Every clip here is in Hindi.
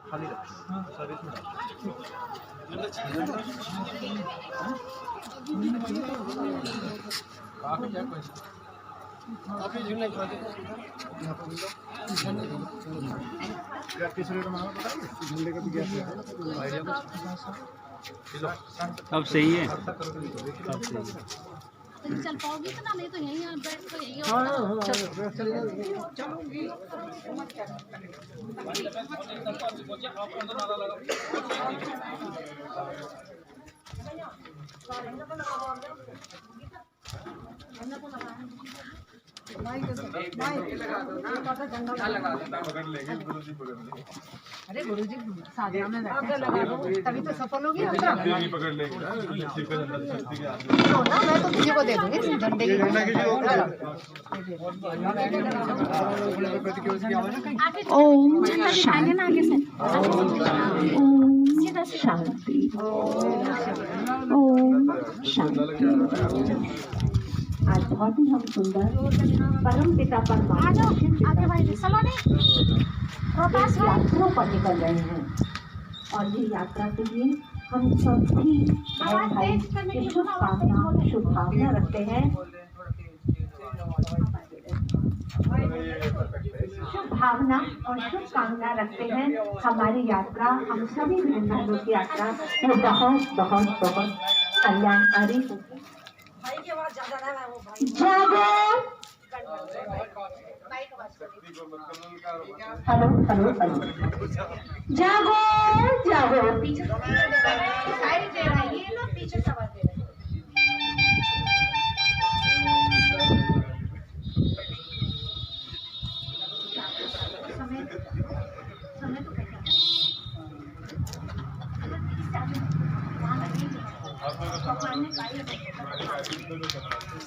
खाली रखो सर्विस में काफी क्या कोई काफी झूलने को यहाँ पर क्या किस रेट में बताइए झूलने का भी क्या है आइडिया अब सही है। चल पाओगी तो ना, नहीं तो यहीं बैठ कर यहीं अरे गुरुजी साधना में बैठे लगा दो तभी तो सफल होगी। पकड़ लेंगे ना मैं तो तुझे को दे दूंगी झंडे की। ओम झंडा दिखाएंगे ना आगे से। सीधा शांति। ओम शांति। आज बहुत ही हम सुंदर परम पिता परमात्मा यात्रा पर निकल रहे हैं और ये यात्रा के लिए हम सब भी भाई शुभकामना रखते हैं। शुभभावना और शुभकामना रखते हैं। हमारी यात्रा हम सभी बहनों की यात्रा वो बहुत बहुत बहुत कल्याणकारी होगी। जागो हेलो हेलो हेलो जागो जागो पीछे साइड दे रहा है ये लोग पीछे सवाल दे रहे हैं। समय तो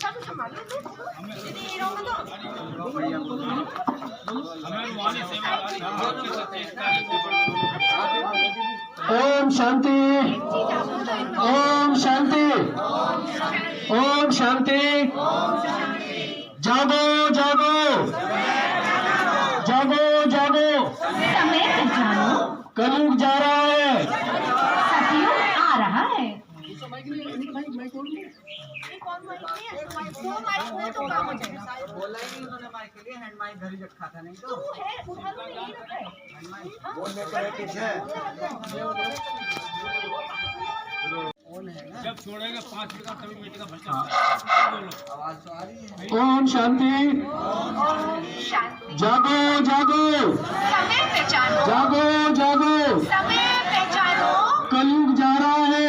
सब संभालो ओम शांति ओम शांति ओम शांति। जागो जागो जागो जागो समय पहचानो कलयुग जा रहा है सतयुग आ रहा है। बोला ही नहीं उन्होंने माइक के लिए हैंड माइक घर ही रखा था नहीं तो है उधर में नहीं रखा है। बोलने का है किस है जब छोड़ेगा 5 मिनट का तभी मिनट का बच्चा आवाज तो आ रही है। ओम शांति जागो जागो समय पहचानो जागो जागो समय पहचानो कलयुग जा रहा है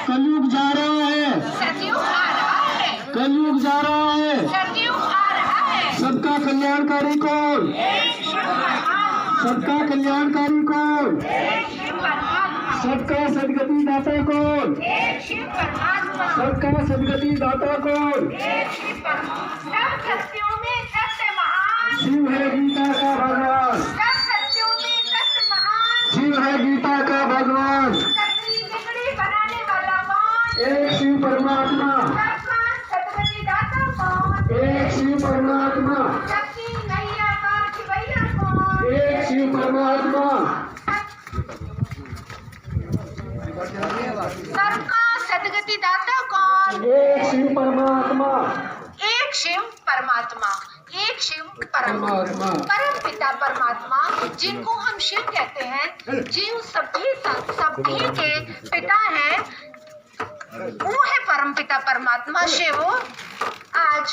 कलयुग जा रहा है सतयुग आ रहा है कलयुग जा रहा है। सतयुग आ रहा है। सबका कल्याणकारी कौन सबका कल्याणकारी कौन सबका सदगति दाता कौन सबका सदगति दाता कौन सब सत्यों में सत्य महान शिव है गीता का भगवान सब सत्यों में सत्य महान शिव है गीता का भगवान सत्य बिगड़ी बनाने वाला कौन एक शिव परमात्मा सबका सदगति दाता कौन एक शिव परमात्मा सबकी नैया का खिवैया कौन एक शिव परमात्मा सबका सदगति दाता कौन एक शिव परमात्मा एक शिव परमात्मा एक शिव परमात्मा परम पिता परमात्मा जिनको हम शिव कहते हैं जीव सभी के पिता हैं वो है परम पिता परमात्मा शिव। आज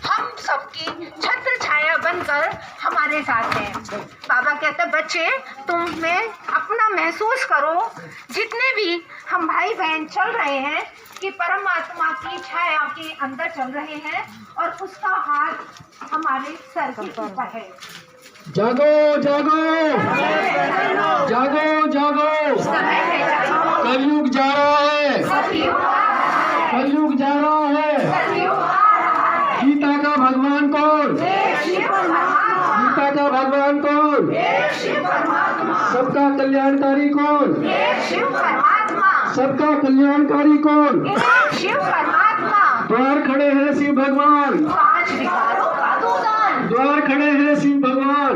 हम सबकी छत्र छाया बनकर हमारे साथ हैं। बाबा कहते बच्चे तुम में अपना महसूस करो जितने भी हम भाई बहन चल रहे हैं कि परमात्मा की छाया के अंदर चल रहे हैं और उसका हाथ हमारे सर के ऊपर है। जागो जागो जागो जागो कलयुग जा रहा है कलयुग जा रहा है। गीता का भगवान कौन गीता का भगवान कौन सबका कल्याणकारी कौन सबका कल्याणकारी कौन द्वार खड़े हैं शिव भगवान द्वार खड़े हैं शिव भगवान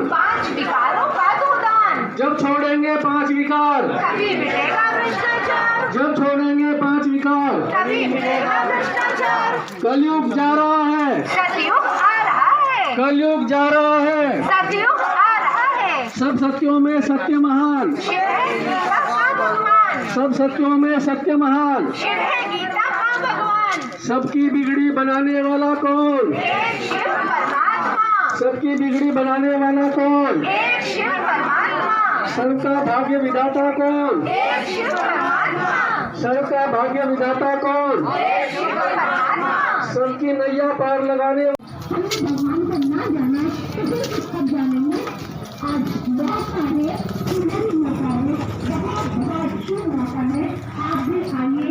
जब छोड़ेंगे 5 विकार, कभी मिटेगा भ्रष्टाचार, जब छोड़ेंगे 5 विकार, कभी मिटेगा भ्रष्टाचार। कलयुग जा रहा है, सतयुग आ रहा है, कलयुग जा रहा है, सतयुग आ रहा है। सब सत्यों में सत्य महान, शिव है गीता का भगवान, सब सत्यों में सत्य महान। शिव है गीता का भगवान। सबकी बिगड़ी बनाने वाला कौन, एक शिव परमात्मा, सबकी बिगड़ी बनाने वाला कौन, एक शिव परमात्मा, सबका भाग्य विधाता कौन, एक शिव परमात्मा, सबका भाग्य विधाता कौन, एक शिव परमात्मा। सबकी नैया पार लगाने भगवान को ना जाना तो फिर कब जानेंगे। आज बहुत सारे सुंदर मौका है, बहुत शुभ मौका है। आप भी आइए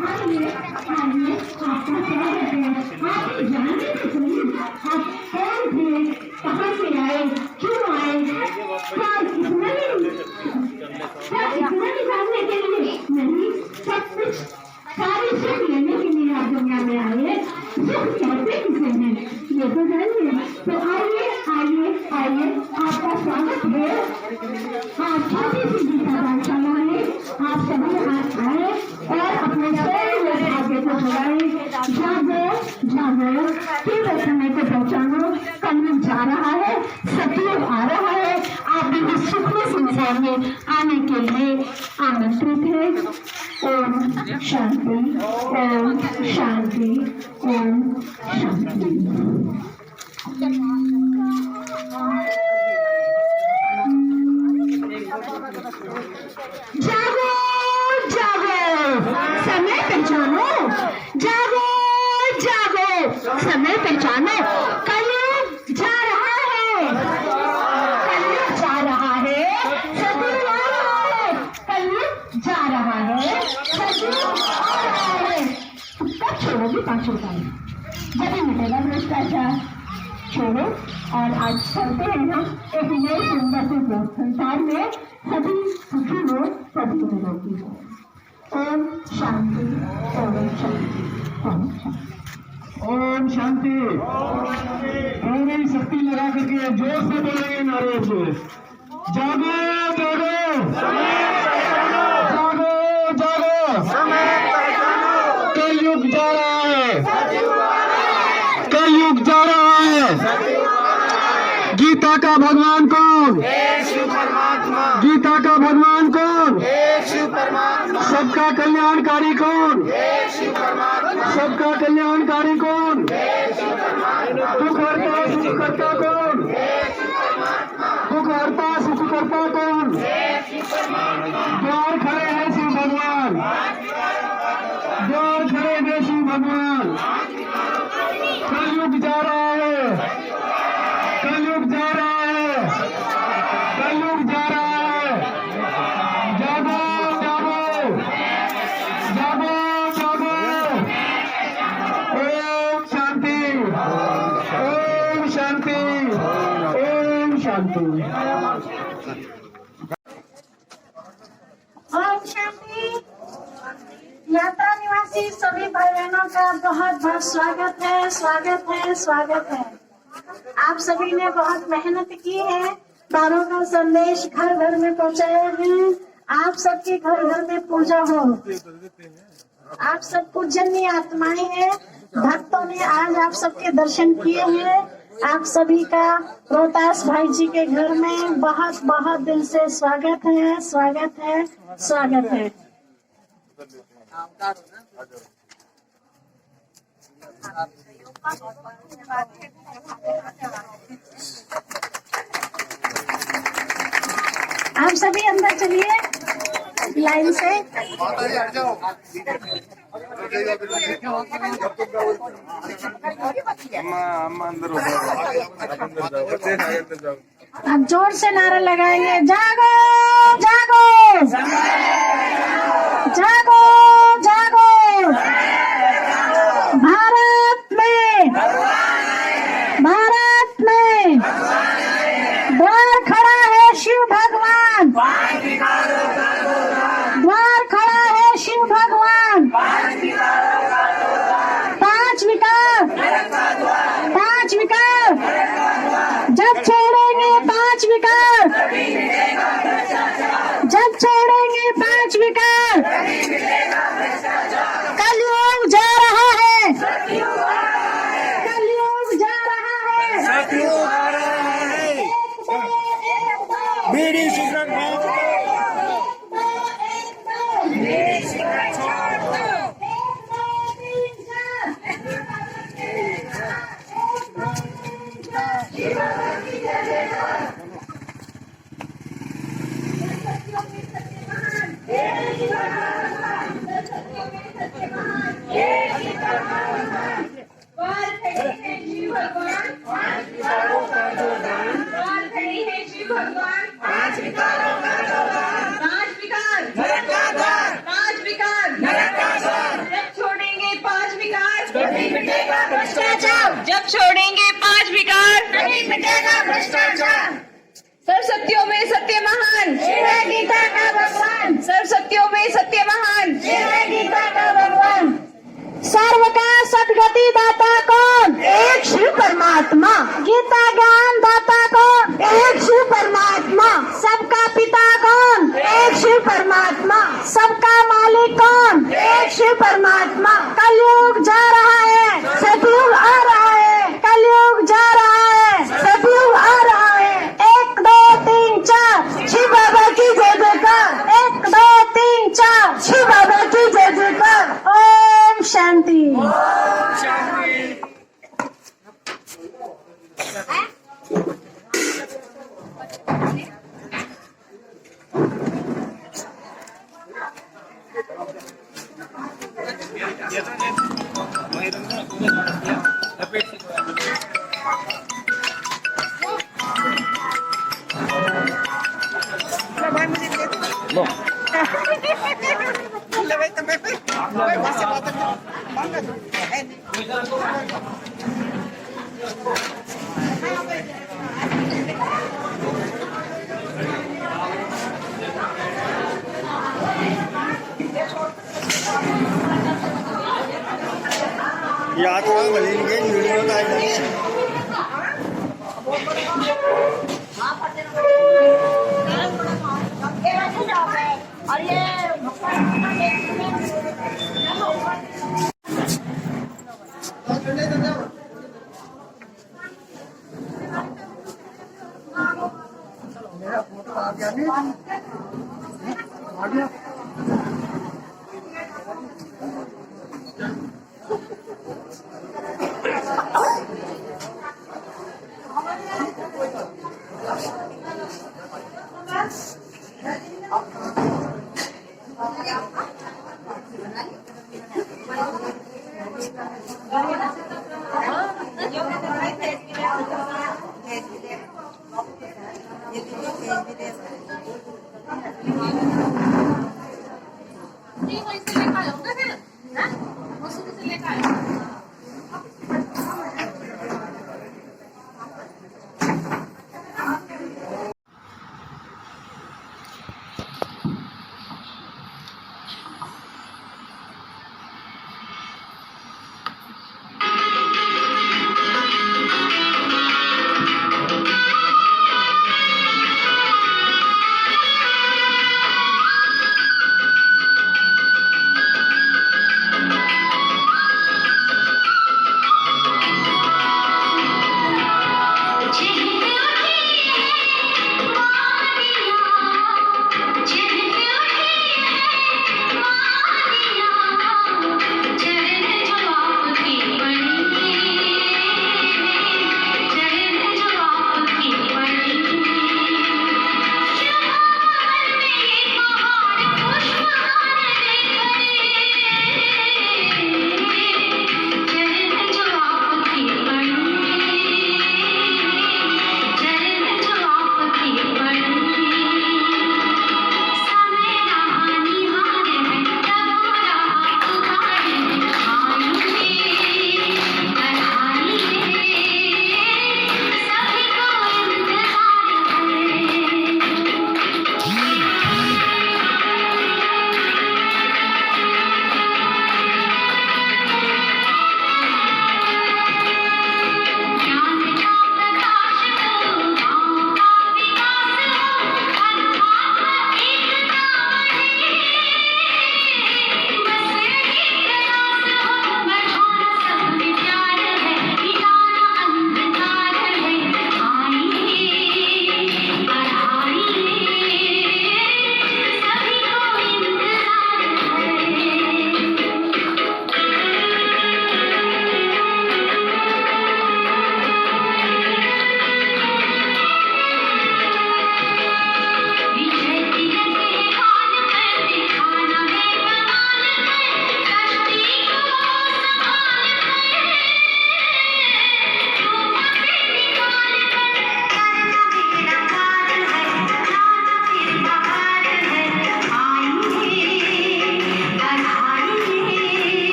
आइए आइए, आपका स्वागत है। आप जाने तो सही, आप कौन थे, कहाँ से आए, क्यों आए, क्या इतना ही जानने के लिए नहीं, सब कुछ सारी सुख लेने के लिए आप दुनिया में आए। सुख कहते किसे हैं ये तो जानिए। तो आइए आइए आइए, आपका स्वागत है। आज छोटी सी गीता पाठशाला है, आप सभी आज आए और अपने स्वयं भाग्य को जगाए। जागो जागो, तीव्र समय को पहचानो, कलयुग जा रहा है, सतयुग आ रहा है। आप भी इस सुखमय संसार में आने के लिए आमंत्रित है। ओम शांति, ओम शांति, ओम शांति। जागो जागो, समय पहचानो, जागो जागो, समय पहचानो। कलयुग जा रहा है, कलयुग जा रहा है, सतयुग आ रहा है, कलयुग जा रहा है, सतयुग आ रहा है। कब छोड़ोगे 5 रुपये, जब ही मिटेगा भ्रष्टाचार। छोड़ो और आज चलते हैं हम एक नए सुंदर से संसार में। सभी सुखी हो, सभी निरोगी हो। ओम शांति, ओम शांति, ओम शांति, ओम शांति। पूरी शक्ति लगा करके जोर से बोलेंगे नारे से। जागो जागो, जागो जागो, कलयुग जा रहा है, कलयुग जा रहा है। गीता का भगवान कौन, गीता का भगवान कौन, सबका कल्याणकारी कौन, सबका कल्याणकारी कौन, दुख हरता सुख करता कौन, दुख हरता सुख करता कौन। द्वार खड़े हैं शिव भगवान, द्वार खड़े हैं शिव भगवान। कलयुग जा रहा है, कलयुग जा रहा है, कलयुग जा रहा है। जागो जागो, जागो जागो। ओम शांति, ओम शांति, ओम शांति। ओम शांति। यात्रा निवासी सभी भाई बहनों का बहुत बहुत स्वागत है, स्वागत है, स्वागत है। आप सभी ने बहुत मेहनत की है, तारों का संदेश घर घर में पहुंचाया है। आप सबके घर घर में पूजा हो। आप सब पूजनीय आत्माएं हैं, भक्तों ने आज आप सबके दर्शन किए हैं। आप सभी का रोहतास भाई जी के घर में बहुत बहुत दिल से स्वागत है, स्वागत है, स्वागत है। आप सभी अंदर चलिए लाइन से। अब जोर से नारा लगाएंगे, जागो जागो, जागो जागो। भारत में, भारत में द्वार खड़ा है शिव भगवान, द्वार खड़ा है शिव भगवान। 5 विकार, 5 विकार, जब छोड़ेंगे 5 विकार, पांच विकार, कलयुग जा रहा है, कलयुग जा रहा है, सतयुग आ रहा है। बीड़ी सिगरेट बेच दो, बीड़ी सिगरेट छोड़ दो। जब छोड़ेंगे पांच विकार, नहीं मिटेगा भ्रष्टाचार। सर्व सत्यों में सत्य महान, गीता का भगवान। सर्व सत्यों में सत्य महान, गीता का भगवान। सर्व का सदगति दाता कौन? एक शिव परमात्मा। गीता ज्ञान दाता कौन? एक शिव परमात्मा। सबका पिता कौन? एक शिव परमात्मा। सबका मालिक कौन? एक शिव परमात्मा। कलयुग जा रहा है, सतयुग आ रहा है, कलयुग जा रहा है, सतयुग आ रहा है। 1 2 3 4 शिव बाबा की जय जयकार। 1 2 3 4 शिव बाबा की जय जयकार। ओम शांति। यात्रा मिलेंगे वीडियो का और ये मेरा फोटो आ गया नहीं आ गया।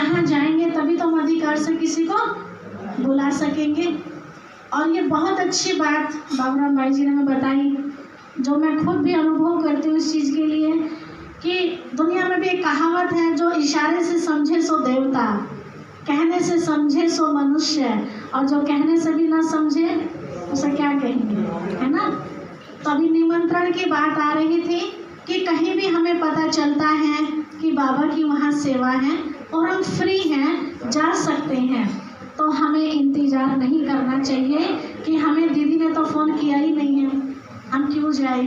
जहाँ जाएंगे तभी तो हम अधिकार से किसी को बुला सकेंगे। और ये बहुत अच्छी बात बाबूराम भाई जी ने हमें बताई, जो मैं खुद भी अनुभव करती हूँ इस चीज़ के लिए, कि दुनिया में भी एक कहावत है, जो इशारे से समझे सो देवता, कहने से समझे सो मनुष्य, और जो कहने से भी ना समझे उसे क्या कहेंगे, है ना। तो अभी निमंत्रण की बात आ रही थी कि कहीं भी हमें पता चलता है कि बाबा की वहाँ सेवा है और हम फ्री हैं, जा सकते हैं, तो हमें इंतज़ार नहीं करना चाहिए कि हमें दीदी ने तो फ़ोन किया ही नहीं है, हम क्यों जाए,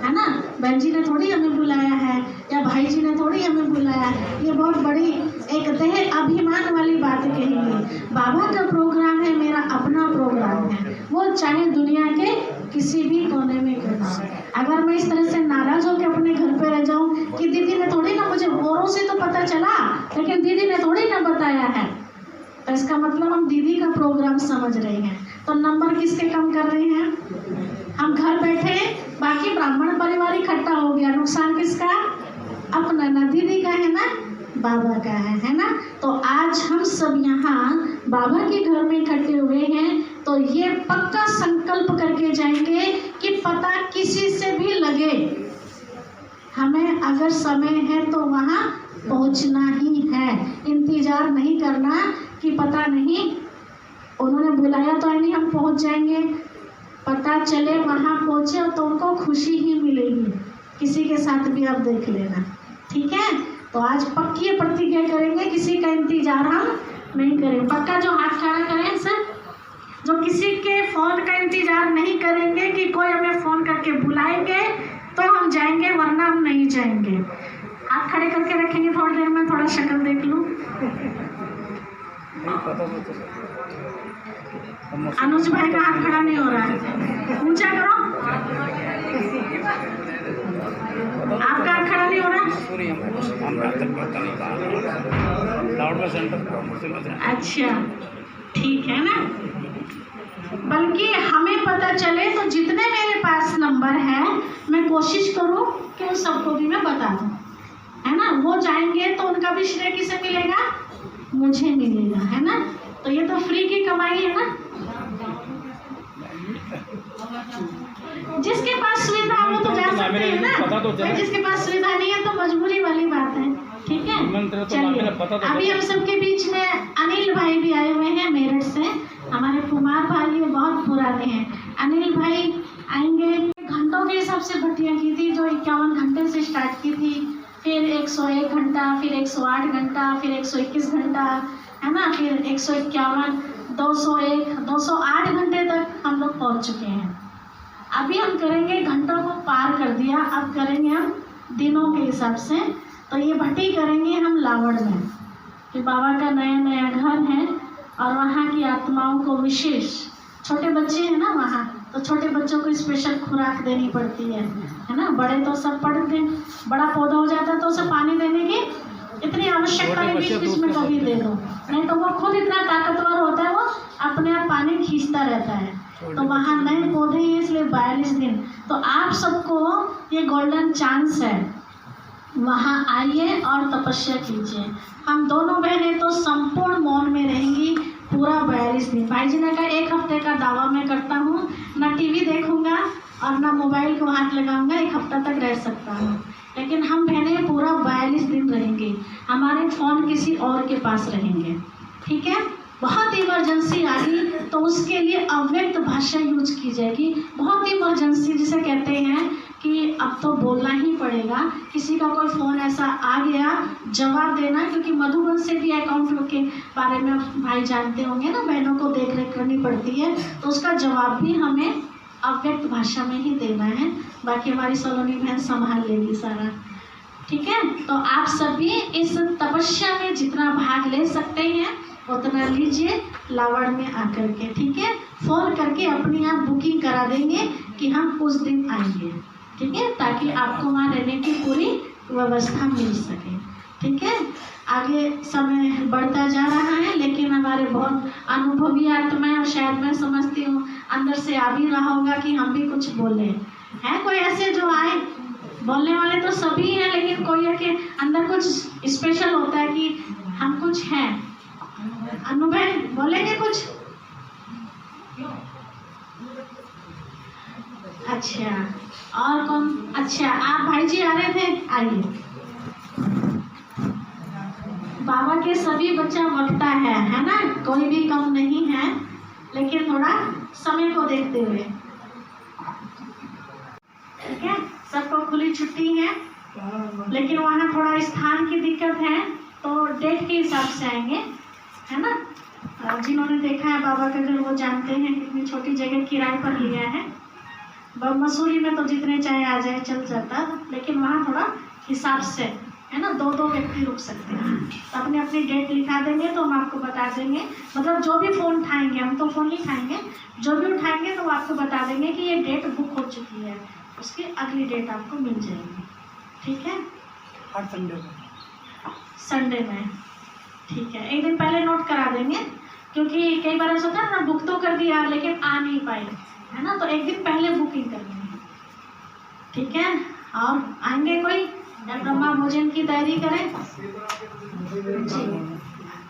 है ना। बहन जी ने थोड़ी हमें बुलाया है या भाई जी ने थोड़ी हमें बुलाया है। ये बहुत बड़ी एक देह अभिमान वाली बात कहेंगे। बाबा का प्रोग्राम है, मेरा अपना प्रोग्राम है, वो चाहे दुनिया के किसी भी कोने में क्यों ना। अगर मैं इस तरह से नाराज़ होकर अपने घर पे रह जाऊं कि दीदी ने थोड़ी ना, मुझे औरों से तो पता चला लेकिन दीदी ने थोड़ी ना बताया है, तो इसका मतलब हम दीदी का प्रोग्राम समझ रहे हैं। तो नंबर किसके कम कर रहे हैं, हम घर बैठे, बाकी ब्राह्मण परिवार इकट्ठा हो गया, नुकसान किसका, अपना, ना दीदी का है ना बाबा का है ना। तो आज हम सब यहाँ बाबा के घर में इकट्ठे हुए हैं, तो ये पक्का संकल्प करके जाएंगे कि पता किसी से भी लगे, हमें अगर समय है तो वहाँ पहुँचना ही है, इंतज़ार नहीं करना कि पता नहीं उन्होंने बुलाया तो नहीं हम पहुँच जाएंगे। पता चले वहाँ पहुँचे तो उनको खुशी ही मिलेगी, किसी के साथ भी आप देख लेना, ठीक है। तो आज पक्की प्रतिज्ञा करेंगे, किसी का इंतजार हम नहीं करेंगे। पक्का जो हाथ खड़ा करें सर, जो किसी के फ़ोन का इंतजार नहीं करेंगे कि कोई हमें फ़ोन करके बुलाएंगे तो हम जाएंगे, वरना हम नहीं जाएंगे। हाथ खड़े करके रखेंगे, थोड़ी देर में थोड़ा शक्ल देख लूँ। अनुज भाई का हाथ खड़ा नहीं हो रहा है, ऊंचा करो। आपका हाथ खड़ा नहीं हो रहा। अच्छा ठीक है ना। बल्कि हमें पता चले तो जितने मेरे पास नंबर है मैं कोशिश करूं कि उन सबको भी मैं बता दूं, है ना। वो जाएंगे तो उनका भी श्रेय किसे मिलेगा, मुझे मिलेगा, है ना। तो ये तो फ्री की कमाई है ना। जिसके पास सुविधा वो तो जा सकते हैं ना, जिसके पास सुविधा नहीं है तो मजबूरी वाली बात है, ठीक है। चलिए अभी हम सबके बीच में अनिल भाई भी आए हुए हैं मेरठ से, हमारे कुमार भाई बहुत पुराने हैं। अनिल भाई आएंगे। घंटों के हिसाब से भट्टियाँ की थी, जो 51 घंटे से स्टार्ट की थी, फिर 101 घंटा, फिर 108 घंटा, फिर 121 घंटा, है ना, फिर 151, 201, 208 घंटे तक हम लोग पहुंच चुके हैं। अभी हम करेंगे, घंटों को पार कर दिया, अब करेंगे हम दिनों के हिसाब से। तो ये भट्टी करेंगे हम लावड़ में, कि बाबा का नया नया घर है और वहाँ की आत्माओं को विशेष, छोटे बच्चे हैं ना वहाँ, तो छोटे बच्चों को स्पेशल खुराक देनी पड़ती है ना। बड़े तो सब पढ़ के बड़ा पौधा हो जाता है तो उसे पानी देने की इतनी आवश्यकता नहीं, बीच बीच में कभी दे दो, नहीं तो वो खुद इतना ताकतवर होता है, वो अपने आप पानी खींचता रहता है। तो वहाँ नए पौधे हैं, इसलिए 42 दिन। तो आप सबको ये गोल्डन चांस है, वहाँ आइए और तपस्या कीजिए। हम दोनों बहनें तो संपूर्ण मौन में रहेंगी पूरा 42 दिन। भाई जी ने कहा 1 हफ्ते का दावा मैं करता हूँ, ना टीवी देखूँगा और ना मोबाइल को हाथ लगाऊंगा, 1 हफ्ता तक रह सकता हूँ। लेकिन हम बहनें पूरा 42 दिन रहेंगे, हमारे फ़ोन किसी और के पास रहेंगे, ठीक है। बहुत इमरजेंसी आ गई तो उसके लिए अव्यक्त भाषा यूज की जाएगी। बहुत इमरजेंसी जिसे कहते हैं कि अब तो बोलना ही पड़ेगा, किसी का कोई फ़ोन ऐसा आ गया जवाब देना, क्योंकि मधुबन से भी अकाउंट के बारे में भाई जानते होंगे ना, बहनों को देख रेख करनी पड़ती है, तो उसका जवाब भी हमें अव्यक्त भाषा में ही देना है। बाकी हमारी सलोनी बहन संभाल लेगी सारा, ठीक है। तो आप सभी इस तपस्या में जितना भाग ले सकते हैं उतना लीजिए लावड़ में आकर के, ठीक है। फ़ोन करके अपनी आप बुकिंग करा देंगे कि हम उस दिन आएंगे, ठीक है, ताकि आपको वहाँ रहने की पूरी व्यवस्था मिल सके, ठीक है। आगे समय बढ़ता जा रहा है, लेकिन हमारे बहुत अनुभवी आत्माएं, और शायद मैं समझती हूँ अंदर से आ भी रहा होगा कि हम भी कुछ बोले हैं। कोई ऐसे जो आए, बोलने वाले तो सभी हैं, लेकिन कोई है कि अंदर कुछ स्पेशल होता है कि हम कुछ हैं। अनु बहन बोलेंगे कुछ? अच्छा, और कौन? अच्छा, आप भाई जी आ रहे थे, आइए। बाबा के सभी बच्चा वक्ता है ना, कोई भी कम नहीं है, लेकिन थोड़ा समय को देखते हुए, ठीक है। सबको खुली छुट्टी है, लेकिन वहाँ थोड़ा स्थान की दिक्कत है, तो डेट के हिसाब से आएंगे, है ना। जिन्होंने देखा है बाबा का घर वो जानते हैं कितनी छोटी जगह किराए पर लिया है। मसूरी में तो जितने चाहे आ जाए चल जाता, लेकिन वहाँ थोड़ा हिसाब से, है ना, 2-2 व्यक्ति रुक सकते हैं। तो अपनी अपनी डेट लिखा देंगे तो हम आपको बता देंगे, मतलब जो भी फ़ोन उठाएंगे, हम तो फ़ोन नहीं उठाएंगे, जो भी उठाएंगे तो वो आपको बता देंगे कि ये डेट बुक हो चुकी है, उसकी अगली डेट आपको मिल जाएगी, ठीक है। हर संडे में, ठीक है। एक दिन पहले नोट करा देंगे, क्योंकि कई बार ऐसा होता है ना, बुक तो कर दिया लेकिन आ नहीं पाए, है ना, तो एक दिन पहले बुकिंग कर देंगे, ठीक है। और आएंगे कोई? ब्रह्मा भोजन की तैयारी करें जी।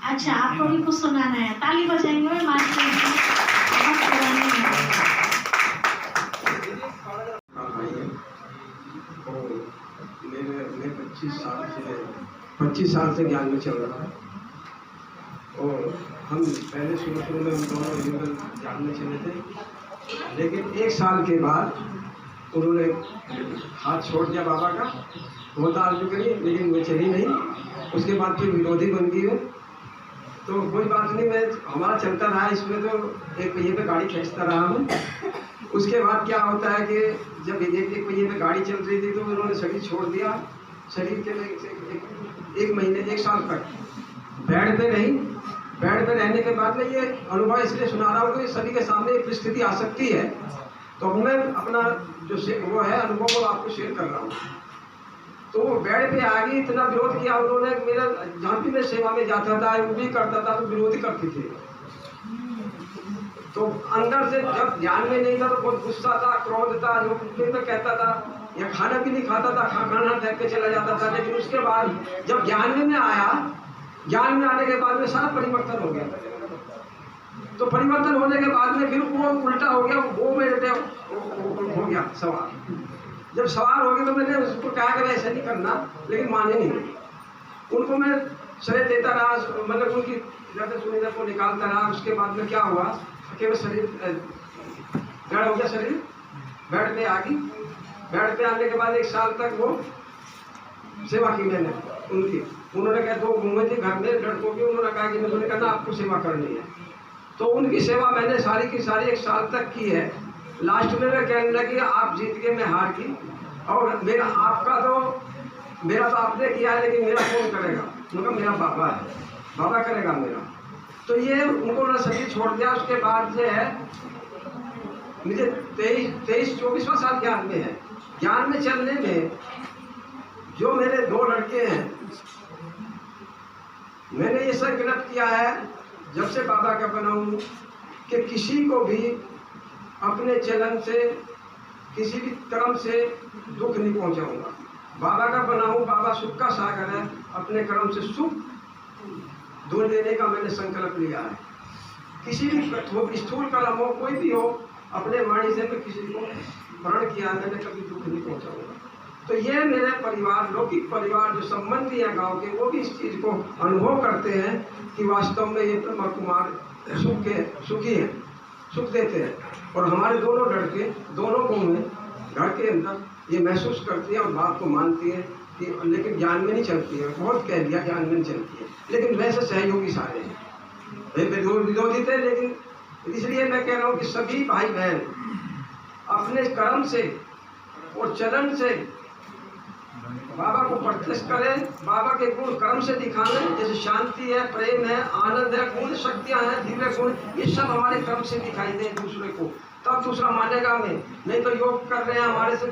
अच्छा, आपको भी कुछ सुनाना है, ताली बजाएंगे। मैं 25 साल से ज्ञान में चल रहा है, और हम पहले शुरू में हम दोनों ज्ञान में चले थे, लेकिन 1 साल के बाद उन्होंने हाथ छोड़ दिया बाबा का, बहुत आरजू करी लेकिन मैं चली नहीं। उसके बाद फिर विरोधी बन गई है, तो कोई बात नहीं, मैं हमारा चलता रहा इसमें, तो एक पहिए पे गाड़ी खींचता रहा हूँ। उसके बाद क्या होता है कि जब एक पहिए पे गाड़ी चल रही थी तो उन्होंने शरीर छोड़ दिया। शरीर के 1 महीने 1 साल तक बेड पे रही। बेड पे रहने के बाद में ये अनुभव इसलिए सुना रहा हूँ कि सभी के सामने एक परिस्थिति आ सकती है, तो मैं अपना जो वो है अनुभव वो आपको शेयर कर रहा हूँ। तो वो बेड पे आ गई, इतना विरोध किया उन्होंने, मेरा जहाँ भी मैं सेवा में जाता था वो भी करता था तो विरोध ही करती थी। तो अंदर से जब ध्यान में नहीं था तो बहुत गुस्सा था, क्रोध था, जो कुछ में कहता था, या खाना भी नहीं खाता था, खाना फेंक के चला जाता था। लेकिन उसके बाद जब ज्ञान में आया, ज्ञान में आने के बाद में सारा परिवर्तन हो गया। तो परिवर्तन होने के बाद में फिर वो उल्टा हो गया, वो मेरे हो गया सवाल। जब सवाल हो गया तो मैंने उसको कहा कि ऐसा नहीं करना, लेकिन माने नहीं। उनको मैं शरीर देता रहा, मतलब उनकी जब सुनिंदर को निकालता रहा। उसके बाद में क्या हुआ कि वो शरीर जड़ हो गया, शरीर बेड पे आ गई। बेड पे आने के बाद 1 साल तक वो सेवा की मैंने उनकी। उन्होंने कहा 2 घूमे थे घर में लड़कों की, उन्होंने कहा कि मुझे कहना आपको सेवा करनी है, तो उनकी सेवा मैंने सारी की सारी 1 साल तक की है। लास्ट में मैं कहने लगी आप जीत गए, मैं हार गई, और मेरा आपका तो मेरा तो आपने किया है, लेकिन मेरा कौन करेगा? उनका मेरा बाबा है, बाबा करेगा मेरा। तो ये उनको सभी छोड़ दिया। उसके बाद जो है मुझे 23-24वां साल ज्ञान में है। ज्ञान में चलने में जो मेरे 2 लड़के हैं, मैंने ये संकल्प किया है जब से बाबा का बना हूँ कि किसी को भी अपने चलन से, किसी भी कर्म से दुख नहीं पहुँचाऊँगा। बाबा का बना हूँ, बाबा सुख का सागर है, अपने कर्म से सुख दूर देने का मैंने संकल्प लिया है। किसी भी स्थूल कर्म हो, कोई भी हो, अपने वाणी से मैं किसी को प्रण किया, मैंने कभी दुख नहीं पहुँचाऊँगा। तो ये मेरे परिवार, लौकिक परिवार जो संबंधी हैं गांव के, वो भी इस चीज़ को अनुभव करते हैं कि वास्तव में ये ब्रह्मा कुमार सुखी हैं, सुख देते हैं। और हमारे दोनों लड़के, दोनों को में घर के अंदर ये महसूस करती है और बात को मानती है कि, लेकिन ज्ञान में नहीं चलती है। बहुत कह दिया ज्ञान में नहीं चलती है, लेकिन वैसे सहयोगी सारे हैं, विरोधी थे। लेकिन इसलिए मैं कह रहा हूँ कि सभी भाई बहन अपने कर्म से और चलन से बाबा को प्रत्यक्ष करें, बाबा के गुण कर्म से दिखाएं। जैसे शांति है, प्रेम है, आनंद है, गुण शक्तियाँ हैं, दिव्य गुण, ये सब हमारे कर्म से दिखाई दे दूसरे को, तब दूसरा मानेगा हमें। नहीं तो योग कर रहे हैं हमारे से,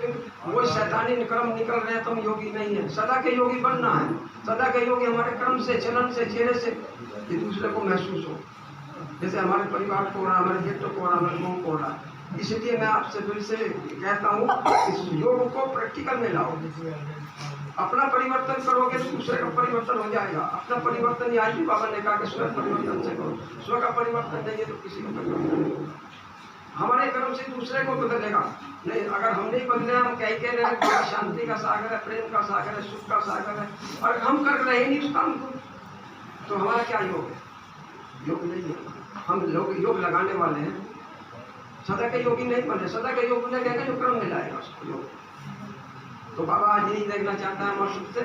वो शैतानी कर्म निकल रहे हैं तो हम योगी नहीं है। सदा के योगी बनना है, सदा के योगी हमारे कर्म से, चलन से, चेहरे से ये दूसरे को महसूस हो। जैसे हमारे परिवार को हो रहा, हमारे बेटों को हो रहा, हमारे गाँव को हो रहा, इसलिए मैं आपसे फिर से कहता हूँ इस योग को प्रैक्टिकल में लाओ। अपना परिवर्तन करोगे तो दूसरे का परिवर्तन हो जाएगा। अपना परिवर्तन यहाँ ही बाबा ने कहा कि स्व परिवर्तन से करो। स्व का परिवर्तन नहीं है तो किसी का परिवर्तन नहीं होगा। हमारे कर्म से दूसरे को बदलेगा नहीं। अगर हम नहीं बदले, हम कह के रहे हैं शांति का सागर है, प्रेम का सागर है, सुख का सागर है, और हम कर रहे नहीं उस काम को, तो हमारा क्या योग है? योग नहीं है। हम लोग योग लगाने वाले हैं, सदा के योगी नहीं बने। सदा के योग लगेगा जो क्रम में लाएगा उसको योग। तो बाबा आज यही देखना चाहता है हमारे सुख से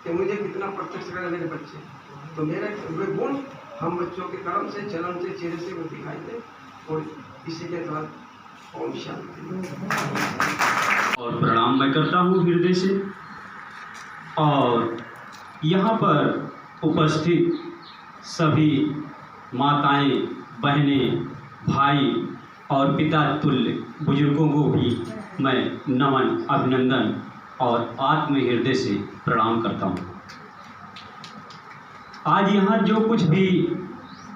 कि मुझे कितना प्रत्यक्ष करें मेरे बच्चे, तो मेरे वे गुण हम बच्चों के कर्म से, चलन से, चेहरे से वो दिखाई दे। और इसी के साथ ओम शांति। और प्रणाम मैं करता हूँ हृदय से। और यहाँ पर उपस्थित सभी माताएं, बहनें, भाई और पिता तुल्य बुजुर्गों को भी मैं नमन, अभिनंदन और आत्म हृदय से प्रणाम करता हूँ। आज यहाँ जो कुछ भी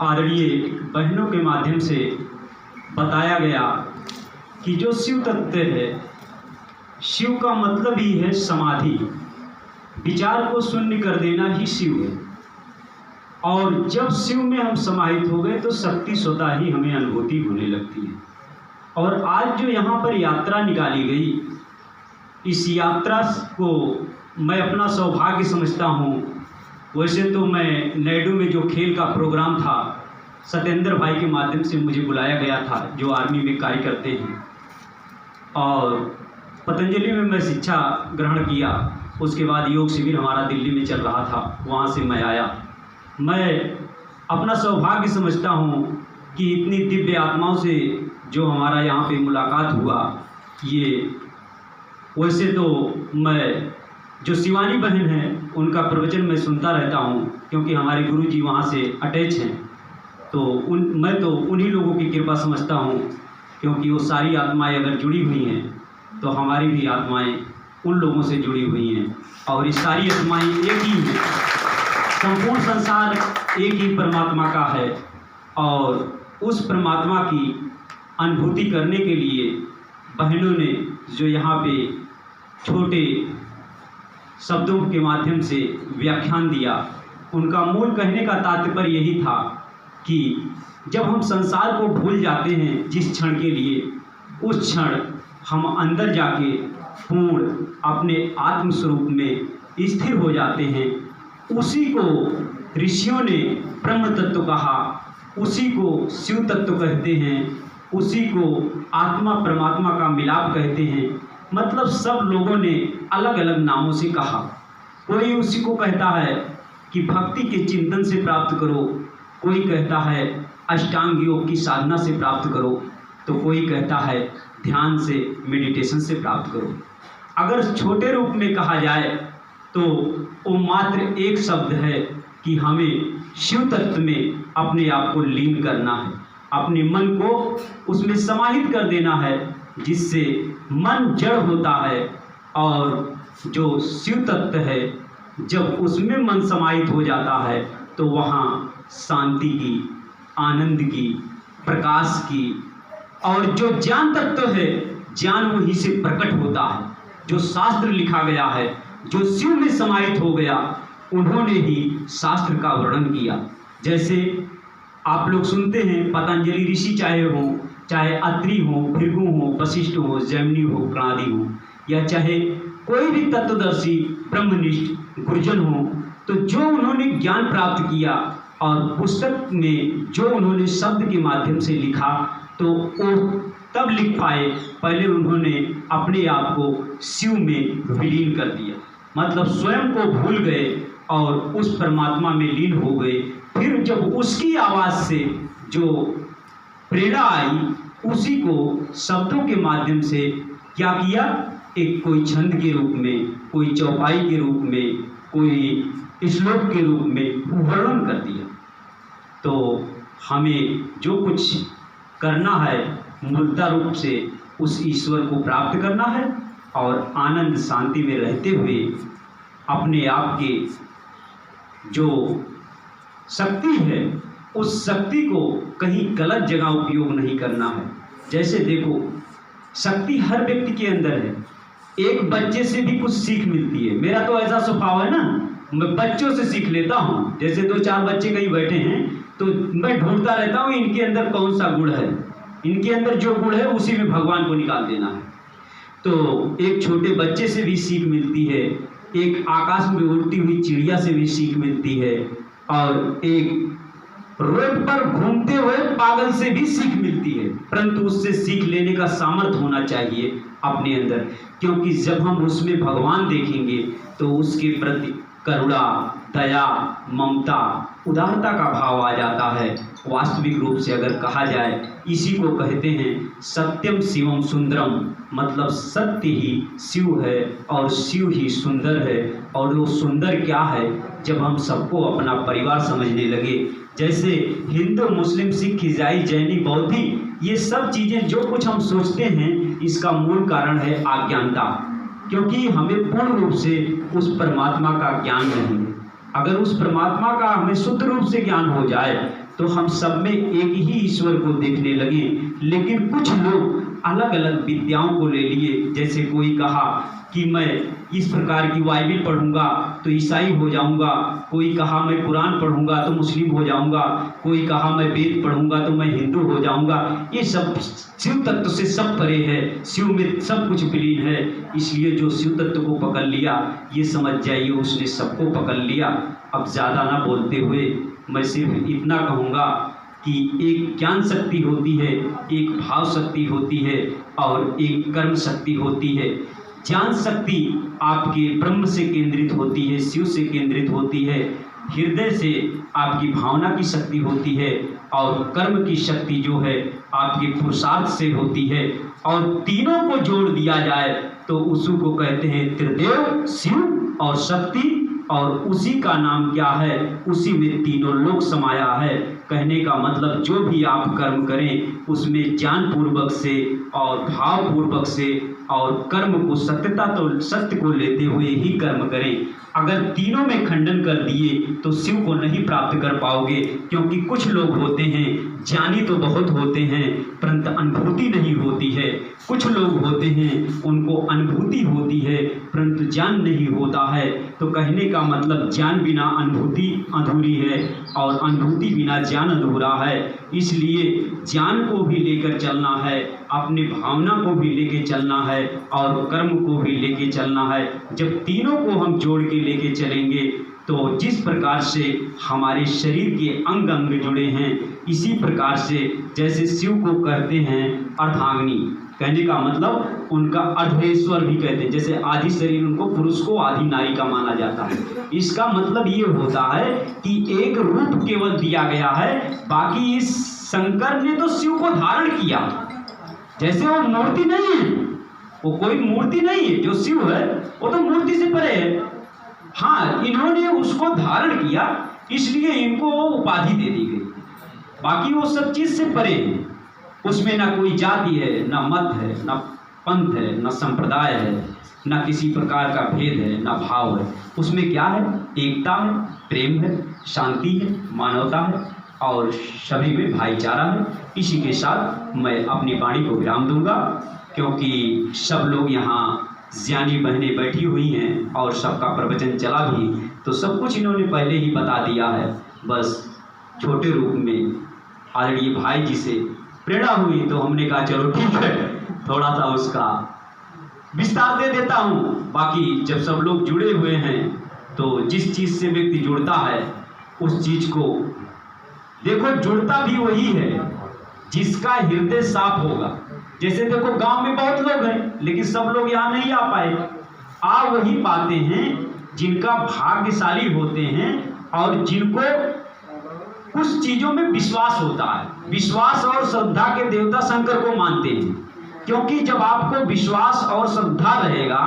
आदरणीय बहनों के माध्यम से बताया गया कि जो शिव तत्व है, शिव का मतलब ही है समाधि, विचार को शून्य कर देना ही शिव है। और जब शिव में हम समाहित हो गए तो शक्ति स्वतः ही हमें अनुभूति होने लगती है। और आज जो यहाँ पर यात्रा निकाली गई, इस यात्रा को मैं अपना सौभाग्य समझता हूँ। वैसे तो मैं नैडू में जो खेल का प्रोग्राम था, सत्येंद्र भाई के माध्यम से मुझे बुलाया गया था, जो आर्मी में कार्य करते हैं, और पतंजलि में मैं शिक्षा ग्रहण किया। उसके बाद योग शिविर हमारा दिल्ली में चल रहा था, वहाँ से मैं आया। मैं अपना सौभाग्य समझता हूँ कि इतनी दिव्य आत्माओं से जो हमारा यहाँ पे मुलाकात हुआ। ये वैसे तो मैं जो शिवानी बहन है उनका प्रवचन मैं सुनता रहता हूँ, क्योंकि हमारे गुरुजी वहाँ से अटैच हैं। तो मैं तो उन्हीं लोगों की कृपा समझता हूँ, क्योंकि वो सारी आत्माएं अगर जुड़ी हुई हैं तो हमारी भी आत्माएं उन लोगों से जुड़ी हुई हैं। और ये सारी आत्माएं एक ही हैं, संपूर्ण संसार एक ही परमात्मा का है। और उस परमात्मा की अनुभूति करने के लिए बहनों ने जो यहाँ पे छोटे शब्दों के माध्यम से व्याख्यान दिया, उनका मूल कहने का तात्पर्य यही था कि जब हम संसार को भूल जाते हैं जिस क्षण के लिए, उस क्षण हम अंदर जाके पूर्ण अपने आत्म स्वरूप में स्थिर हो जाते हैं। उसी को ऋषियों ने ब्रह्म तत्व कहा, उसी को शिव तत्व कहते हैं, उसी को आत्मा परमात्मा का मिलाप कहते हैं। मतलब सब लोगों ने अलग अलग नामों से कहा। कोई उसी को कहता है कि भक्ति के चिंतन से प्राप्त करो, कोई कहता है अष्टांग योग की साधना से प्राप्त करो, तो कोई कहता है ध्यान से, मेडिटेशन से प्राप्त करो। अगर छोटे रूप में कहा जाए तो वो मात्र एक शब्द है कि हमें शिव तत्व में अपने आप को लीन करना है, अपने मन को उसमें समाहित कर देना है, जिससे मन जड़ होता है। और जो शिव तत्व है, जब उसमें मन समाहित हो जाता है तो वहाँ शांति की, आनंद की, प्रकाश की, और जो ज्ञान तत्व है, ज्ञान वहीं से प्रकट होता है। जो शास्त्र लिखा गया है, जो शिव में समाहित हो गया, उन्होंने ही शास्त्र का वर्णन किया। जैसे आप लोग सुनते हैं पतंजलि ऋषि चाहे अत्रि हो, भृगु हो, वशिष्ठ हो, जैमिनी हो, प्रणादि हो, या चाहे कोई भी तत्वदर्शी ब्रह्मनिष्ठ गुरुजन हो, तो जो उन्होंने ज्ञान प्राप्त किया और पुस्तक में जो उन्होंने शब्द के माध्यम से लिखा, तो वो तब लिख पाए, पहले उन्होंने अपने आप को शिव में विलीन कर दिया। मतलब स्वयं को भूल गए और उस परमात्मा में लीन हो गए। फिर जब उसकी आवाज़ से जो प्रेरणा आई, उसी को शब्दों के माध्यम से क्या किया, एक कोई छंद के रूप में, कोई चौपाई के रूप में, कोई श्लोक के रूप में वर्णन कर दिया। तो हमें जो कुछ करना है, मूलता रूप से उस ईश्वर को प्राप्त करना है और आनंद शांति में रहते हुए अपने आप के जो शक्ति है, उस शक्ति को कहीं गलत जगह उपयोग नहीं करना है। जैसे देखो, शक्ति हर व्यक्ति के अंदर है। एक बच्चे से भी कुछ सीख मिलती है। मेरा तो ऐसा स्वभाव है ना, मैं बच्चों से सीख लेता हूँ। जैसे 2-4 बच्चे कहीं बैठे हैं तो मैं ढूंढता रहता हूँ इनके अंदर कौन सा गुण है, इनके अंदर जो गुण है उसी में भगवान को निकाल देना है। तो एक छोटे बच्चे से भी सीख मिलती है, एक आकाश में उड़ती हुई चिड़िया से भी सीख मिलती है, और एक रोड पर घूमते हुए पागल से भी सीख मिलती है। परंतु उससे सीख लेने का सामर्थ्य होना चाहिए अपने अंदर, क्योंकि जब हम उसमें भगवान देखेंगे तो उसके प्रति करुणा, दया, ममता, उदारता का भाव आ जाता है। वास्तविक रूप से अगर कहा जाए, इसी को कहते हैं सत्यम शिवम सुंदरम, मतलब सत्य ही शिव है और शिव ही सुंदर है। और वो सुंदर क्या है, जब हम सबको अपना परिवार समझने लगे। जैसे हिंदू, मुस्लिम, सिख, ईसाई, जैनी, बौद्धि, ये सब चीज़ें जो कुछ हम सोचते हैं, इसका मूल कारण है अज्ञानता, क्योंकि हमें पूर्ण रूप से उस परमात्मा का ज्ञान नहीं है। अगर उस परमात्मा का हमें शुद्ध रूप से ज्ञान हो जाए तो हम सब में एक ही ईश्वर को देखने लगे। लेकिन कुछ लोग अलग अलग विद्याओं को ले लिए। जैसे कोई कहा कि मैं इस प्रकार की बाइबिल पढ़ूंगा तो ईसाई हो जाऊंगा, कोई कहा मैं कुरान पढ़ूंगा तो मुस्लिम हो जाऊंगा, कोई कहा मैं वेद पढ़ूंगा तो मैं हिंदू हो जाऊंगा। ये सब शिव तत्व से सब परे है, शिव में सब कुछ विलीन है। इसलिए जो शिव तत्व को पकड़ लिया, ये समझ जाइए उसने सबको पकड़ लिया। अब ज़्यादा ना बोलते हुए मैं सिर्फ इतना कहूँगा कि एक ज्ञान शक्ति होती है, एक भाव शक्ति होती है और एक कर्म शक्ति होती है। ज्ञान शक्ति आपके ब्रह्म से केंद्रित होती है, शिव से केंद्रित होती है, हृदय से आपकी भावना की शक्ति होती है, और कर्म की शक्ति जो है आपके पुरुषार्थ से होती है। और तीनों को जोड़ दिया जाए तो उसी को कहते हैं त्रिदेव, शिव और शक्ति, और उसी का नाम क्या है, उसी में तीनों लोक समाया है। कहने का मतलब जो भी आप कर्म करें उसमें ज्ञान पूर्वक से और भाव पूर्वक से और कर्म को सत्य को लेते हुए ही कर्म करें। अगर तीनों में खंडन कर दिए तो शिव को नहीं प्राप्त कर पाओगे, क्योंकि कुछ लोग होते हैं ज्ञानी तो बहुत होते हैं परंतु अनुभूति नहीं होती है। कुछ लोग होते हैं उनको अनुभूति होती है परंतु ज्ञान नहीं होता है। तो कहने का मतलब ज्ञान बिना अनुभूति अधूरी है और अनुभूति बिना ज्ञान अधूरा है। इसलिए ज्ञान को भी लेकर चलना है, अपनी भावना को भी लेके चलना है और कर्म को भी लेके चलना है। जब तीनों को हम जोड़ के लेके चलेंगे तो जिस प्रकार से हमारे शरीर के अंग अंग जुड़े हैं, इसी प्रकार से जैसे शिव को कहते हैं अर्धांगिनी, कहने का मतलब उनका अर्धेश्वर भी कहते हैं। जैसे आदि शरीर उनको पुरुष को आदि नारी का माना जाता है। इसका मतलब ये होता है कि एक रूप केवल दिया गया है, बाकी इस शंकर ने तो शिव को धारण किया। जैसे वो मूर्ति नहीं है, वो कोई मूर्ति नहीं है, जो शिव है वो तो मूर्ति से परे है। हाँ, इन्होंने उसको धारण किया इसलिए इनको उपाधि दे दी गई, बाकी वो सब चीज से परे है। उसमें ना कोई जाति है, ना मत है, ना पंथ है, ना संप्रदाय है, ना किसी प्रकार का भेद है, ना भाव है। उसमें क्या है, एकता है, प्रेम है, शांति है, मानवता है और सभी में भाईचारा है। इसी के साथ मैं अपनी वाणी को विराम दूंगा, क्योंकि सब लोग यहाँ ज्ञानी बहनें बैठी हुई हैं और सबका प्रवचन चला भी, तो सब कुछ इन्होंने पहले ही बता दिया है। बस छोटे रूप में आदरणीय भाई जी से प्रेरणा हुई तो हमने कहा चलो ठीक है, थोड़ा सा उसका विस्तार दे देता हूँ। बाकी जब सब लोग जुड़े हुए हैं तो जिस चीज़ से व्यक्ति जुड़ता है उस चीज़ को देखो, जुड़ता भी वही है जिसका हृदय साफ होगा। जैसे देखो गांव में बहुत लोग हैं लेकिन सब लोग यहाँ नहीं आ पाए। आ वही पाते हैं जिनका भाग्यशाली होते हैं और जिनको कुछ चीजों में विश्वास होता है। विश्वास और श्रद्धा के देवता शंकर को मानते हैं, क्योंकि जब आपको विश्वास और श्रद्धा रहेगा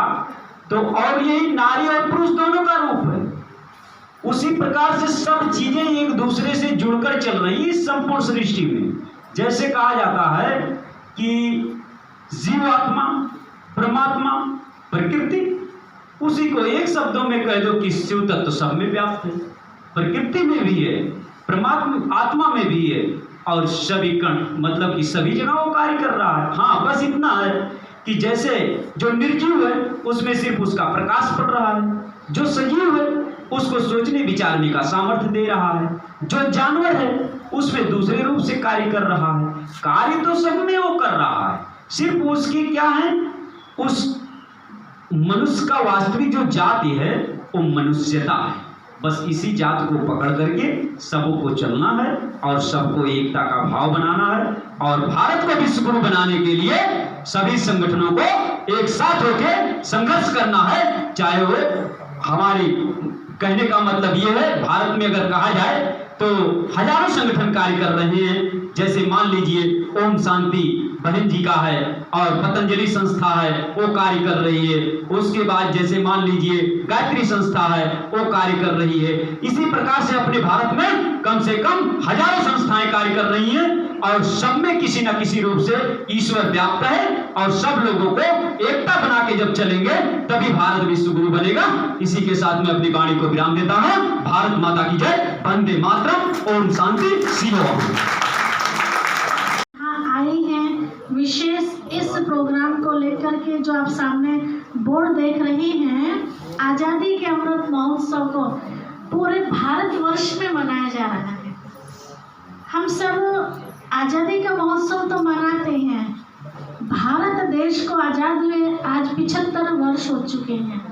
तो, और यही नारी और पुरुष दोनों का रूप है, उसी प्रकार से सब चीजें एक दूसरे से जुड़कर चल रही है इस संपूर्ण सृष्टि में। जैसे कहा जाता है कि जीवात्मा, परमात्मा, प्रकृति, उसी को एक शब्दों में कह दो कि शिव तत्व सब में व्याप्त है। प्रकृति में भी है, परमात्मा आत्मा में भी है और सभी कण, मतलब कि सभी जगह वो कार्य कर रहा है। हाँ, बस इतना है कि जैसे जो निर्जीव है उसमें सिर्फ उसका प्रकाश पड़ रहा है, जो सजीव है उसको सोचने विचारने का सामर्थ्य दे रहा है, जो जानवर है उसमें दूसरे रूप से कार्य कर रहा है। कार्य तो सब में वो कर रहा है, सिर्फ उसकी क्या है, उस मनुष्य का वास्तविक जो जाति है वो मनुष्यता है। बस इसी जात को पकड़ करके सबको चलना है और सबको एकता का भाव बनाना है और भारत को विश्व गुरु बनाने के लिए सभी संगठनों को एक साथ होकर संघर्ष करना है। चाहे वो हमारी, कहने का मतलब ये है, भारत में अगर कहा जाए तो हजारों संगठन कार्य कर रहे हैं। जैसे मान लीजिए ओम शांति बहन जी का है और पतंजलि संस्था है वो कार्य कर रही है। उसके बाद जैसे मान लीजिए गायत्री संस्था है वो कार्य कर रही है। इसी प्रकार से अपने भारत में कम से कम हजारों संस्थाएं कार्य कर रही हैं और सब में किसी न किसी रूप से ईश्वर व्याप्त है और सब लोगों को एकता बना के जब चलेंगे तभी भारत विश्व गुरु बनेगा। इसी के साथ में अपनी वाणी को विराम देता हूं। भारत माता की जय, वंदे मातरम, ओम शांति, शिवोम। आई हैं विशेष इस प्रोग्राम को लेकर के, जो आप सामने बोर्ड देख रहे हैं, आजादी के अमृत महोत्सव को पूरे भारतवर्ष में मनाया जा रहा है। हम सब आजादी का महोत्सव तो मनाते हैं, भारत देश को आजाद हुए आज 75 वर्ष हो चुके हैं।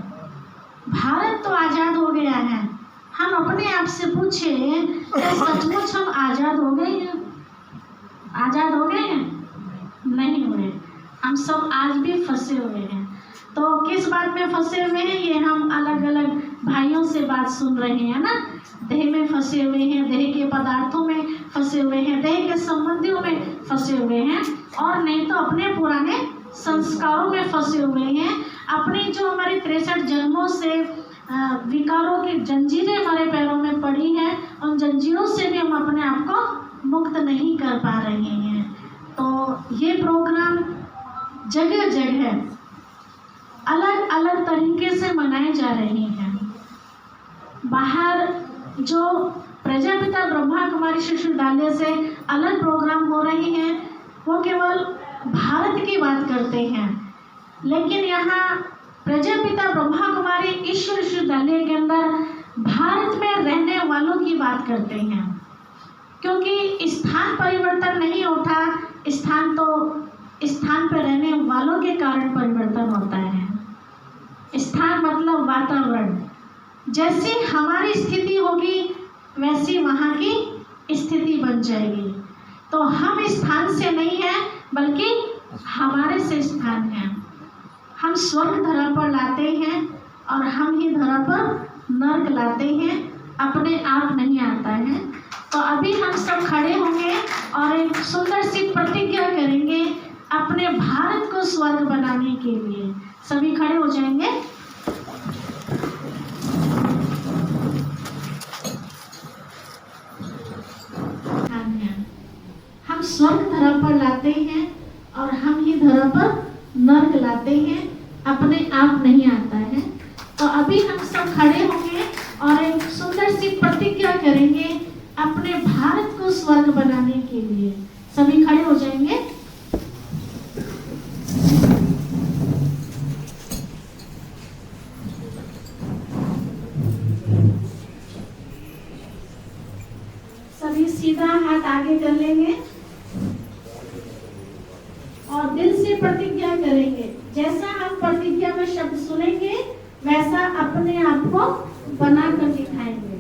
भारत तो आजाद हो गया है। हम अपने आप से पूछे, क्या सचमुच हम आजाद हो गए हैं? आजाद हो गए हैं? नहीं हुए। हम सब आज भी फंसे हुए हैं। तो किस बात में फंसे हुए हैं, ये हम अलग अलग भाइयों से बात सुन रहे हैं ना। देह में फंसे हुए हैं, देह के पदार्थों में फंसे हुए हैं, देह के संबंधियों में फंसे हुए हैं, और नहीं तो अपने पुराने संस्कारों में फंसे हुए हैं। अपनी जो हमारी 63 जन्मों से विकारों की जंजीरें हमारे पैरों में पड़ी हैं, उन जंजीरों से भी हम अपने आप को मुक्त नहीं कर पा रहे हैं। तो ये प्रोग्राम जगह जगह अलग अलग तरीके से मनाए जा रहे हैं। बाहर जो प्रजापिता ब्रह्मा कुमारी शिशु विद्यालय से अलग प्रोग्राम हो रहे हैं, वो केवल भारत की बात करते हैं, लेकिन यहाँ प्रजापिता ब्रह्मा कुमारी ईश्वर विश्वविद्यालय के अंदर भारत में रहने वालों की बात करते हैं। क्योंकि स्थान परिवर्तन नहीं होता, स्थान पर रहने वालों के कारण परिवर्तन होता है। स्थान मतलब वातावरण, जैसी हमारी स्थिति होगी वैसी वहाँ की स्थिति बन जाएगी। तो हम स्थान से नहीं हैं, बल्कि हमारे से स्थान है। हम स्वर्ग धरा पर लाते हैं और हम ही धरा पर नर्क लाते हैं, अपने आप नहीं आता है। तो अभी हम सब खड़े होंगे और एक सुंदर सी प्रतिज्ञा करेंगे अपने भारत को स्वर्ग बनाने के लिए। सभी खड़े हो जाएंगे। हम स्वर्ग धरा पर लाते हैं और हम ही धरा पर नर्क लाते हैं, अपने आप नहीं आता है। तो अभी हम सब खड़े होंगे और एक सुंदर सी प्रतिज्ञा करेंगे अपने भारत को स्वर्ग बनाने के लिए। सभी खड़े हो जाएंगे। सभी सीधा हाथ आगे कर लेंगे और दिल से प्रतिज्ञा करेंगे। जैसा हम प्रतिज्ञा में शब्द सुनेंगे वैसा अपने आप को बनाकर दिखाएंगे।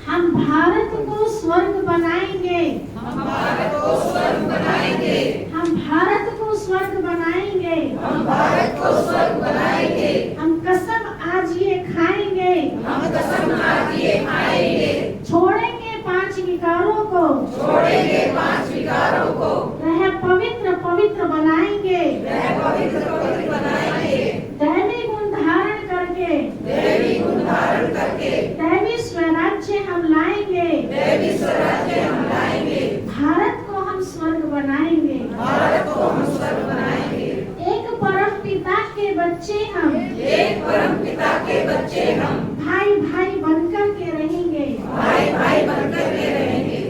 हम भारत को स्वर्ग बनाएंगे। हम भारत को स्वर्ग बनाएंगे। हम भारत को स्वर्ग बनाएंगे। हम भारत को स्वर्ग बनाएंगे। हम कसम आज ये खाएंगे। हम कसम आज ये खाएंगे। छोड़ेंगे 5 विकारों को। छोड़ेंगे 5 विकारों को। रह पवित्र पवित्र बनाएंगे। रह पवित्र पवित्र बनाएंगे। दैवी गुण धारण करके। दैवी गुण धारण करके। दैवी स्वराज्य हम लाएंगे। दैवी स्वराज्य हम लाएंगे। भारत को हम स्वर्ग बनाएंगे। भारत को हम स्वर्ग बनाएंगे। एक परम पिता के बच्चे हम। एक परम पिता के बच्चे हम। भाई भाई बनकर के रहेंगे। भाई भाई बनकर के रहेंगे।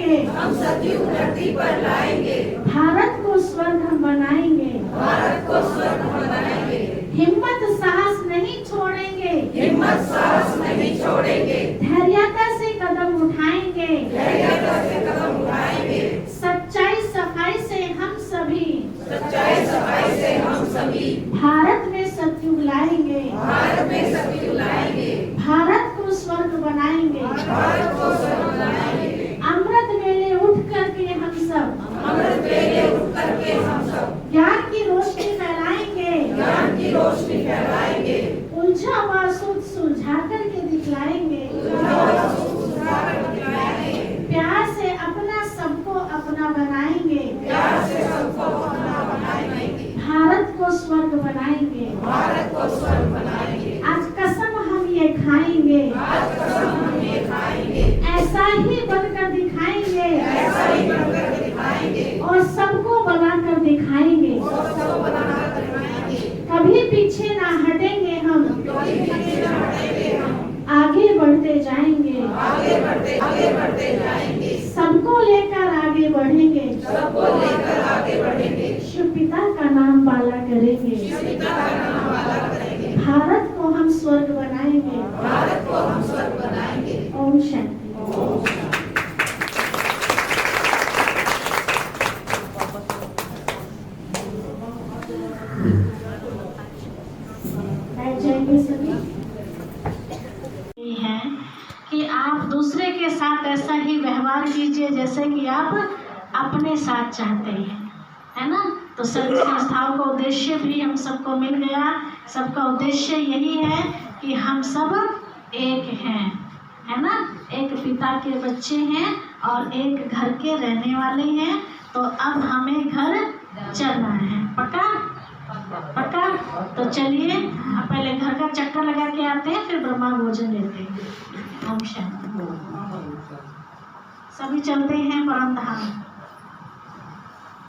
लाएंगे, हम सतयुग धरती पर लाएंगे, भारत को स्वर्ग हम बनाएंगे, भारत को स्वर्ग बनाएंगे, हिम्मत साहस नहीं छोड़ेंगे, हिम्मत साहस नहीं छोड़ेंगे, धैर्यता से कदम उठाएंगे, धैर्यता से कदम उठाएंगे, सच्चाई सफाई से हम सभी, सच्चाई सफाई से हम सभी भारत में सतयुग लाएंगे, भारत में सतयुग लाएंगे, भारत को स्वर्ग बनाएंगे, भारत को स्वर्ग बनाएंगे, अमृत वेले उठ करके हम सब, अमृत वेले उठ करके हम सब ज्ञान की रोशनी फैलाएंगे, ज्ञान की रोशनी फैलाएंगे, उलझा हुआ सूद सुलझा करके दिखलाएंगे, प्यार से अपना सबको अपना बनाएंगे, प्यार से सबको अपना बनाएंगे, भारत को स्वर्ग बनाएंगे, भारत को स्वर्ग बनाएंगे, आज कसम हम ये खाएंगे, आज कसम हम ये खाएंगे, ऐसा ही बनकर दिखाएंगे, ऐसा ही बनकर दिखाएंगे, और सबको बनाकर दिखाएंगे, और सबको बनाकर दिखाएंगे, कभी पीछे ना हटेंगे हम, कभी पीछे न हटेंगे हम, आगे बढ़ते जाएंगे, आगे बढ़ते जाएंगे, सबको लेकर आगे बढ़ेंगे, सबको लेकर आगे बढ़ेंगे, शिव पिता का नाम वाला करेंगे, पिता का नाम वाला करेंगे, भारत को हम स्वर्ग बनाएंगे, भारत को हम स्वर्ग बनाएंगे। ओम शांति। बैठ जाएंगे सभी। है कि आप दूसरे के साथ ऐसा ही व्यवहार कीजिए जैसे कि आप अपने साथ चाहते हैं, है ना। तो सभी संस्थाओं का उद्देश्य भी हम सबको मिल गया। सबका उद्देश्य यही है कि हम सब एक हैं, है ना। एक पिता के बच्चे हैं और एक घर के रहने वाले हैं। तो अब हमें घर चलना है, पक्का पक्का। तो चलिए अब पहले घर का चक्कर लगा के आते हैं, फिर ब्रह्मा भोजन लेते हैं। ओम शांति। सभी चलते हैं परम धाम।